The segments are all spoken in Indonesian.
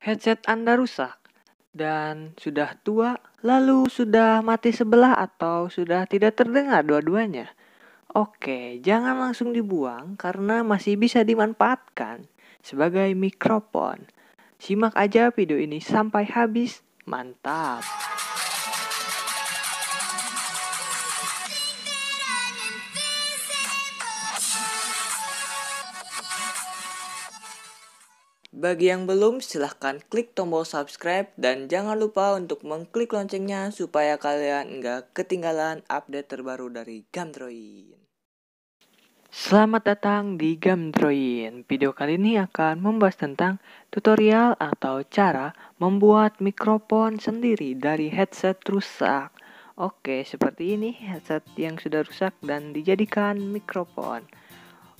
headset Anda rusak dan sudah tua, lalu sudah mati sebelah atau sudah tidak terdengar dua-duanya. Oke, jangan langsung dibuang karena masih bisa dimanfaatkan sebagai mikrofon. Simak aja video ini sampai habis. Mantap! Bagi yang belum, silahkan klik tombol subscribe dan jangan lupa untuk mengklik loncengnya supaya kalian nggak ketinggalan update terbaru dari Gamdroid. Selamat datang di Gamdroid. Video kali ini akan membahas tentang tutorial atau cara membuat mikrofon sendiri dari headset rusak. Oke, seperti ini headset yang sudah rusak dan dijadikan mikrofon.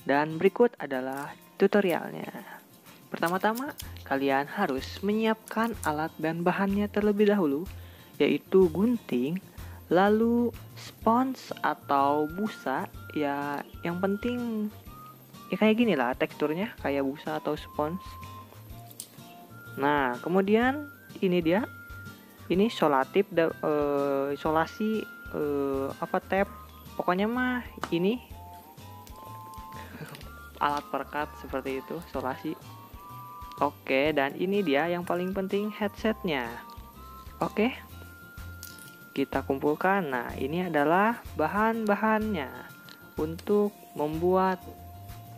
Dan berikut adalah tutorialnya. Pertama-tama, kalian harus menyiapkan alat dan bahannya terlebih dahulu, yaitu gunting, lalu spons atau busa, ya yang penting ya kayak gini lah teksturnya, kayak busa atau spons. Nah, kemudian ini dia, ini isolasi tab, pokoknya mah ini alat perekat seperti itu, isolasi. Oke, dan ini dia yang paling penting, headsetnya. Oke, kita kumpulkan. Nah, ini adalah bahan-bahannya untuk membuat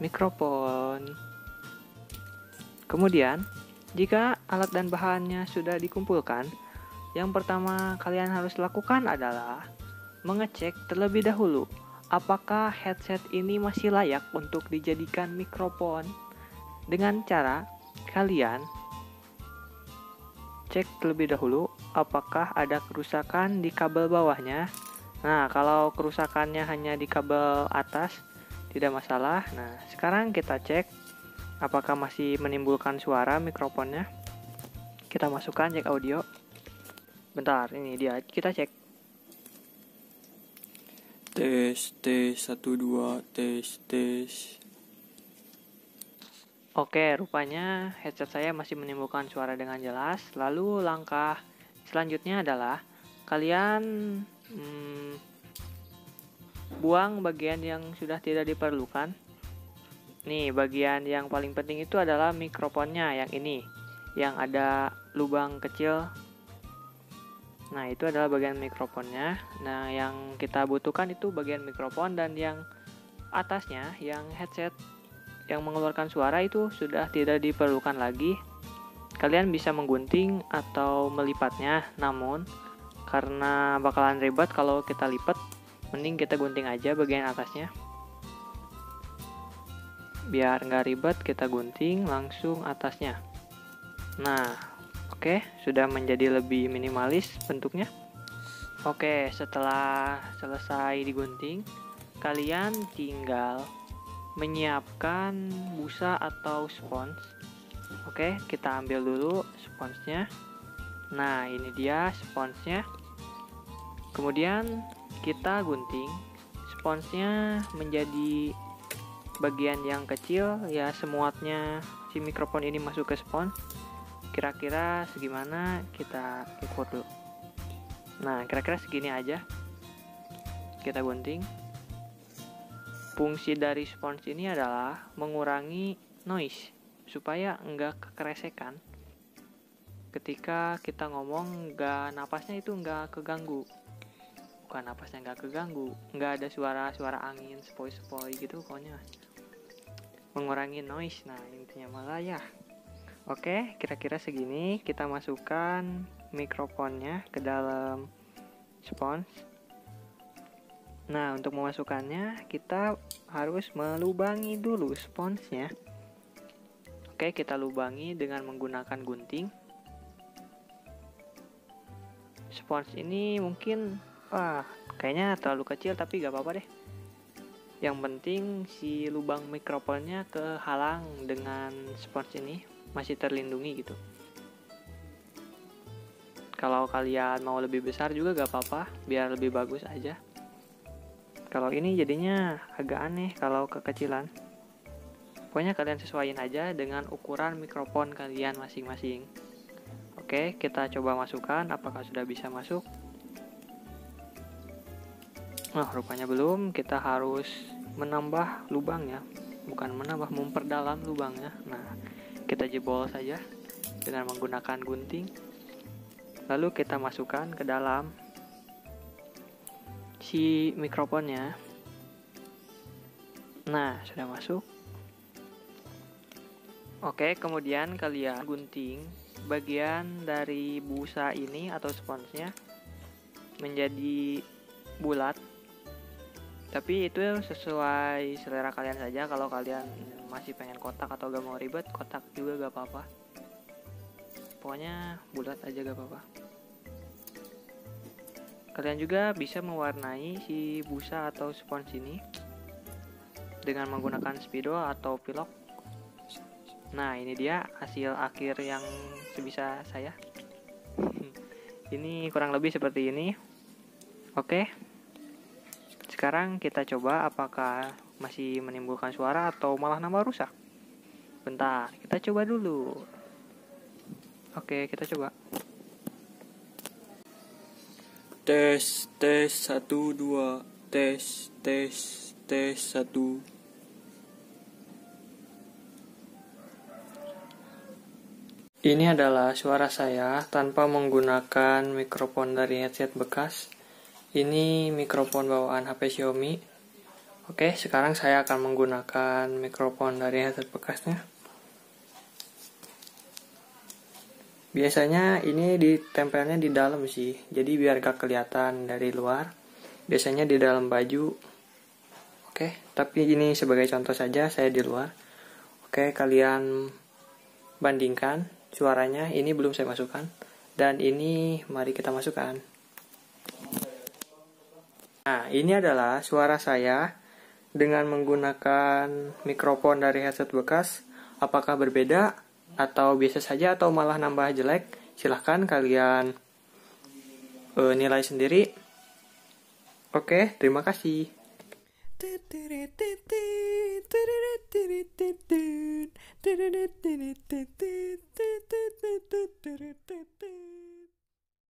mikrofon. Kemudian, jika alat dan bahannya sudah dikumpulkan, yang pertama kalian harus lakukan adalah mengecek terlebih dahulu apakah headset ini masih layak untuk dijadikan mikrofon dengan cara kalian cek terlebih dahulu apakah ada kerusakan di kabel bawahnya. Nah, kalau kerusakannya hanya di kabel atas tidak masalah. Nah, sekarang kita cek apakah masih menimbulkan suara mikrofonnya. Kita masukkan jack audio. Bentar, ini dia, kita cek. Tes 1 2 tes. Oke, rupanya headset saya masih menimbulkan suara dengan jelas. Lalu langkah selanjutnya adalah kalian buang bagian yang sudah tidak diperlukan. Nih, bagian yang paling penting itu adalah mikrofonnya yang ini, yang ada lubang kecil. Nah, itu adalah bagian mikrofonnya. Nah, yang kita butuhkan itu bagian mikrofon, dan yang atasnya, yang headset yang mengeluarkan suara itu sudah tidak diperlukan lagi. Kalian bisa menggunting atau melipatnya, namun karena bakalan ribet kalau kita lipat, mending kita gunting aja bagian atasnya. Biar nggak ribet, kita gunting langsung atasnya. Nah, oke, sudah menjadi lebih minimalis bentuknya. Oke, setelah selesai digunting, kalian tinggal menyiapkan busa atau spons. Oke, kita ambil dulu sponsnya. Nah, ini dia sponsnya. Kemudian kita gunting sponsnya menjadi bagian yang kecil, ya semuatnya si mikrofon ini masuk ke spons. Kira-kira segimana, kita ukur dulu. Nah, kira-kira segini aja. Kita gunting. Fungsi dari spons ini adalah mengurangi noise supaya enggak kekeresekan. Ketika kita ngomong, napasnya itu enggak keganggu. Bukan napasnya enggak keganggu, enggak ada suara-suara angin sepoi-sepoi gitu pokoknya. Mengurangi noise, nah intinya malah ya. Oke, kira-kira segini. Kita masukkan mikrofonnya ke dalam spons. Nah, untuk memasukkannya kita harus melubangi dulu sponsnya. Oke, kita lubangi dengan menggunakan gunting. Spons ini mungkin kayaknya terlalu kecil, tapi gak apa-apa deh. Yang penting si lubang mikrofonnya kehalang dengan spons ini, masih terlindungi gitu. Kalau kalian mau lebih besar juga gak apa-apa, biar lebih bagus aja. Kalau ini jadinya agak aneh kalau kekecilan. Pokoknya kalian sesuaiin aja dengan ukuran mikrofon kalian masing-masing. Oke, kita coba masukkan apakah sudah bisa masuk. Nah, rupanya belum. Kita harus menambah lubangnya. Bukan menambah, memperdalam lubangnya. Nah, kita jebol saja dengan menggunakan gunting. Lalu kita masukkan ke dalam si mikrofonnya. Nah, sudah masuk. Oke, kemudian kalian gunting bagian dari busa ini atau sponsnya menjadi bulat. Tapi itu sesuai selera kalian saja. Kalau kalian masih pengen kotak atau gak mau ribet, kotak juga gak apa-apa. Pokoknya bulat aja gak apa-apa. Kalian juga bisa mewarnai si busa atau spons ini dengan menggunakan spidol atau pilok. Nah, ini dia hasil akhir yang sebisa saya. Ini kurang lebih seperti ini. Oke. Sekarang kita coba apakah masih menimbulkan suara atau malah nambah rusak. Bentar, kita coba dulu. Oke, kita coba. Tes 1 2 tes 1. Ini adalah suara saya tanpa menggunakan mikrofon dari headset bekas. Ini mikrofon bawaan HP Xiaomi. Oke, sekarang saya akan menggunakan mikrofon dari headset bekasnya. Biasanya ini ditempelnya di dalam sih, jadi biar gak kelihatan dari luar. Biasanya di dalam baju. Oke, tapi ini sebagai contoh saja, saya di luar. Oke, kalian bandingkan suaranya. Ini belum saya masukkan, dan ini mari kita masukkan. Nah, ini adalah suara saya dengan menggunakan mikrofon dari headset bekas. Apakah berbeda atau biasa saja atau malah nambah jelek? Silahkan kalian nilai sendiri. Oke, terima kasih.